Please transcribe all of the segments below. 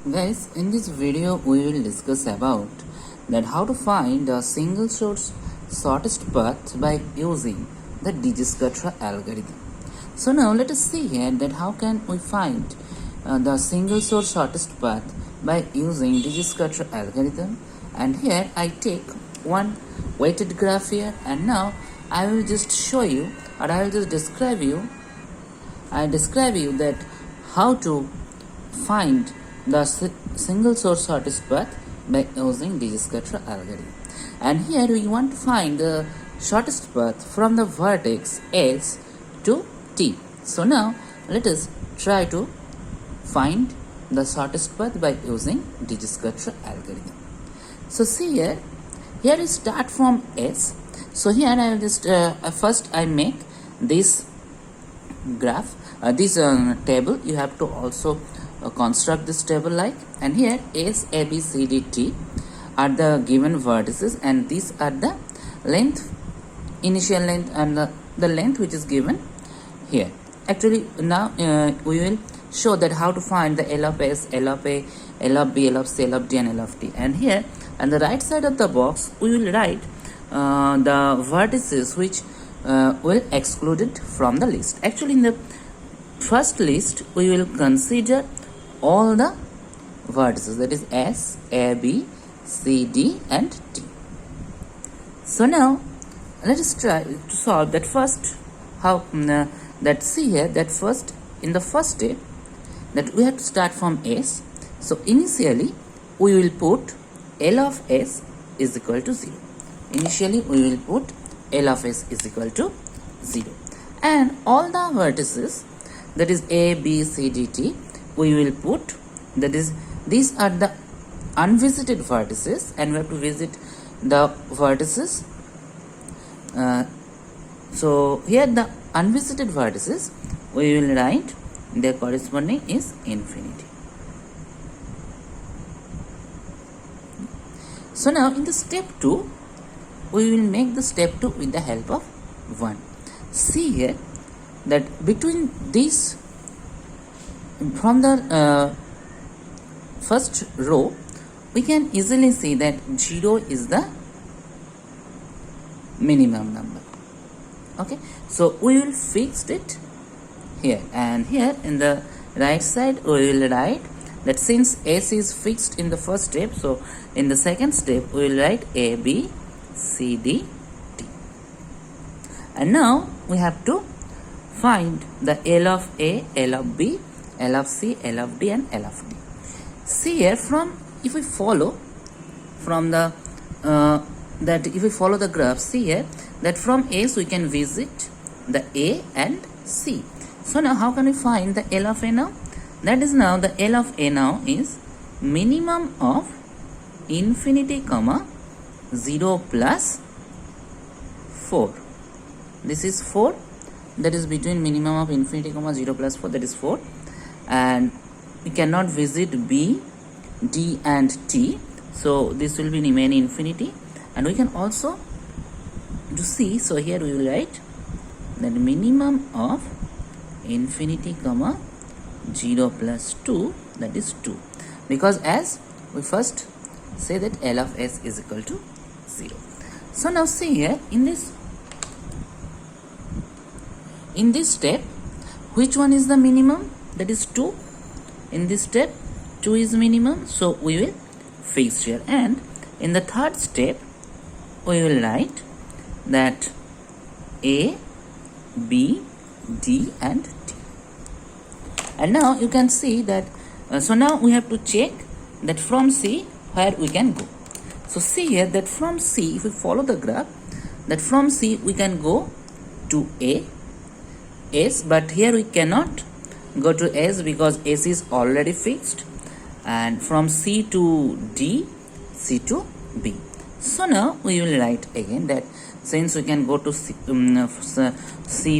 Guys, in this video we will discuss about that how to find a single source shortest path by using the dijkstra algorithm. So now let us see here that how can we find the single source shortest path by using dijkstra algorithm. And here I take one weighted graph here, and now I will just show you, or I will just describe you that how to find the single source shortest path by using dijkstra algorithm. And here we want to find the shortest path from the vertex S to T. So now let us try to find the shortest path by using dijkstra algorithm. So see here we start from S. So here I will just first I make this graph, this table. You have to also construct this table like, and here S, A, B, C, D, T are the given vertices, and these are the length, initial length, and the length which is given here. Actually now we will show that how to find the L of S, L of A, L of B, L of C, L of D, and L of T. And here on the right side of the box we will write the vertices which will excluded from the list. Actually in the first list we will consider all the vertices, that is S, A, B, C, D, and T. So now let us try to solve that first. How that see here that first in the first step that we have to start from S. So initially we will put L of S is equal to 0. Initially we will put L of S is equal to 0, and all the vertices, that is A, B, C, D, T, we will put, that is these are the unvisited vertices, and we have to visit the vertices. So here the unvisited vertices we will write their corresponding is infinity. So now in the step 2 we will make the step 2 with the help of 1. See here that between these, from the first row, we can easily see that 0 is the minimum number. Okay, so we will fix it here, and here in the right side we will write that since S is fixed in the first step, so in the second step we will write A, B, C, D, T. And now we have to find the L of A, L of B, L of C, L of D, and L of D. See here, from if we follow from the if we follow the graph, see here that from S we can visit the A and C. So now how can we find the L of A now? That is, now the L of A now is minimum of infinity comma 0 plus 4. This is 4, that is between minimum of infinity comma 0 plus 4, that is 4, and we cannot visit B, D, and T, so this will be remain infinity. And we can also do C, so here we will write that minimum of infinity comma 0 plus 2, that is 2, because as we first say that L of S is equal to 0. So now see here in this step, which one is the minimum? That is 2. In this step 2 is minimum, so we will fix here. And in the third step we will write that A, B, D, and T. And now you can see that so now we have to check that from C where we can go. So see here that from C, if we follow the graph, that from C we can go to A, S, but here we cannot go to S because S is already fixed, and from C to D, C to B. So now we will write again that since we can go to C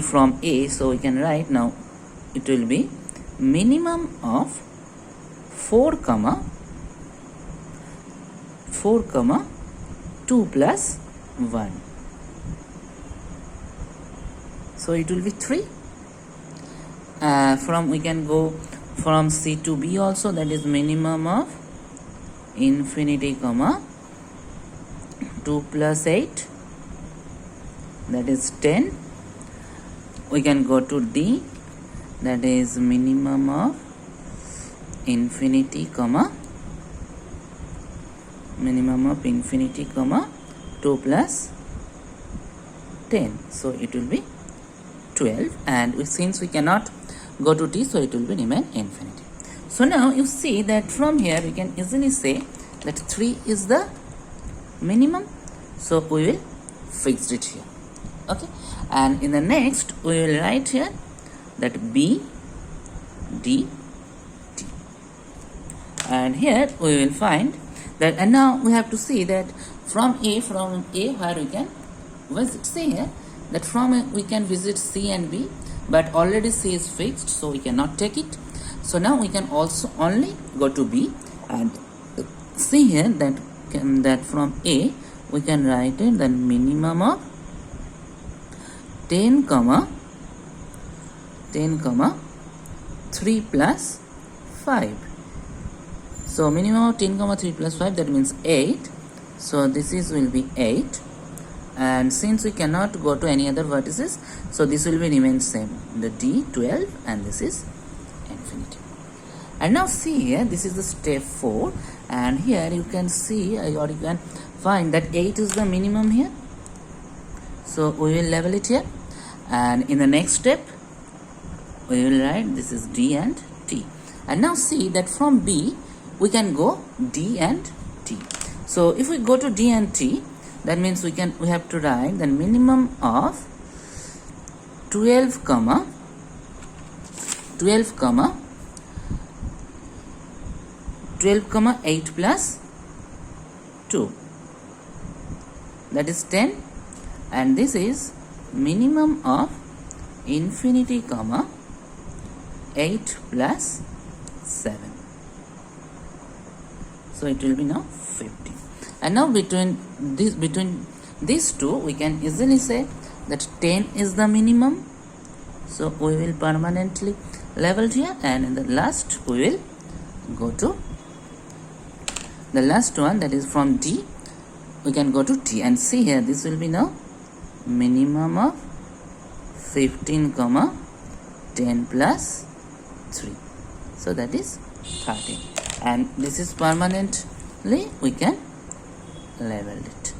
from A, so we can write now it will be minimum of 4 comma 2 plus 1. So it will be 3. From we can go from C to B also, that is minimum of infinity comma 2 plus 8, that is 10. We can go to D, that is minimum of infinity comma 2 plus 10, so it will be 12, and since we cannot go to T, so it will be remain infinity. So now you see that from here we can easily say that 3 is the minimum, so we will fix it here. Okay, and in the next we will write here that B, D, T, and here we will find that, and now we have to see that from A where we can visit, see here that from A we can visit C and B, but already C is fixed, so we cannot take it. So now we can also only go to B, and see here that from A we can write it the minimum of 10 comma 3 plus 5. So minimum of 10 comma 3 plus 5, that means 8. So this is will be 8, and since we cannot go to any other vertices, so this will be remain same, the D 12, and this is infinity. And now see here, this is the step 4, and here you can see or you can find that 8 is the minimum here, so we will level it here, and in the next step we will write this is D and T. And now see that from B we can go D and T. So if we go to D and T, that means we have to write the minimum of 12 comma 8 plus 2, that is 10, and this is minimum of infinity comma 8 plus 7, so it will be now 50. And now between these two we can easily say that 10 is the minimum, so we will permanently level here, and in the last we will go to the last one, that is from D we can go to T, and see here this will be now minimum of 15 comma 10 plus 3, so that is 13, and this is permanently we can level it.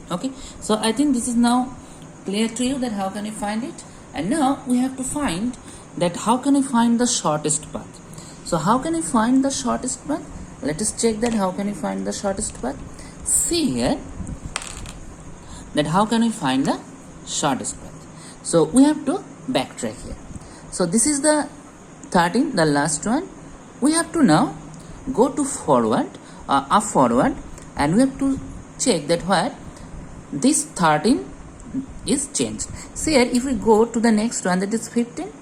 Okay, so I think this is now clear to you that how can you find it. And now we have to find that how can you find the shortest path. So how can you find the shortest path? Let us check that how can you find the shortest path. See here that how can we find the shortest path. So we have to backtrack here. So this is the 13, the last one. We have to now go to up forward, and we have to check that where this 13 is changed. See here, if we go to the next one, that is 15.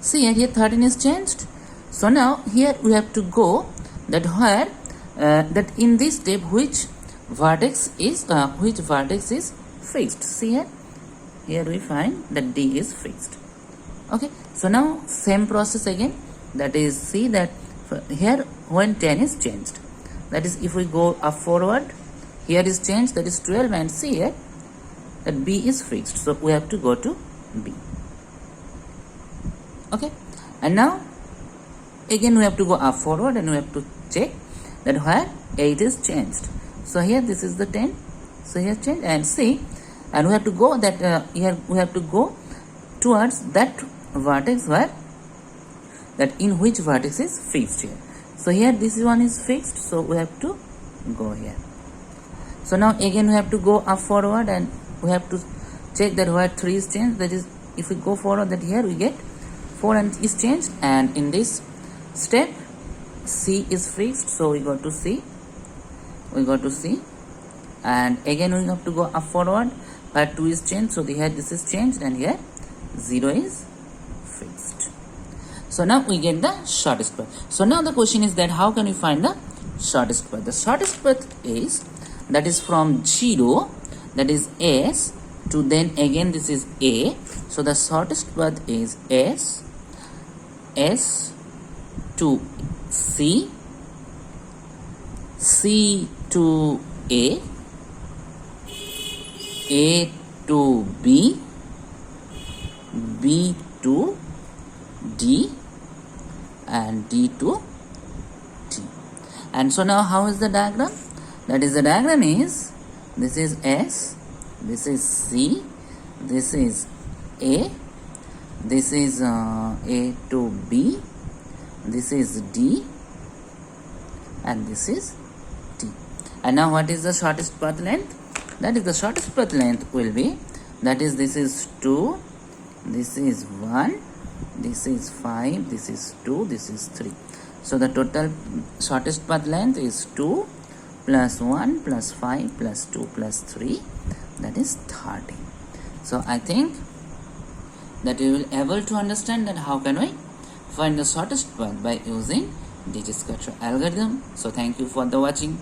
See here 13 is changed. So now here we have to go that where that in this step which vertex is fixed. See here we find that D is fixed. Okay, so now same process again, that is see that here when 10 is changed, that is if we go up forward, here is changed, that is 12, and see here that B is fixed, so we have to go to B. Okay, and now again we have to go up forward, and we have to check that where 8 is changed. So here this is the 10, so here change, and see, and we have to go that here we have to go towards that vertex where that in which vertex is fixed here. So here this one is fixed, so we have to go here. So now again we have to go up forward, and we have to check that where 3 is changed, that is if we go forward, that here we get 4 and is changed, and in this step C is fixed, so we go to C, and again we have to go up forward where 2 is changed, so here this is changed, and here 0 is fixed. So now we get the shortest path. So now the question is that how can we find the shortest path? The shortest path is, that is from 0, that is S, to then again this is A. So the shortest path is S, to C, C to A to B, B to D, and D to T. And so now how is the diagram? That is, the diagram is, this is S, this is C, this is A, this is A to B, this is D, and this is T. And now what is the shortest path length? That is, the shortest path length will be, that is, this is 2, this is 1, this is 5, this is 2, this is 3. So the total shortest path length is 2 plus 1 plus 5 plus 2 plus 3, that is 30. So I think that you will able to understand that how can we find the shortest path by using dijkstra algorithm. So thank you for the watching.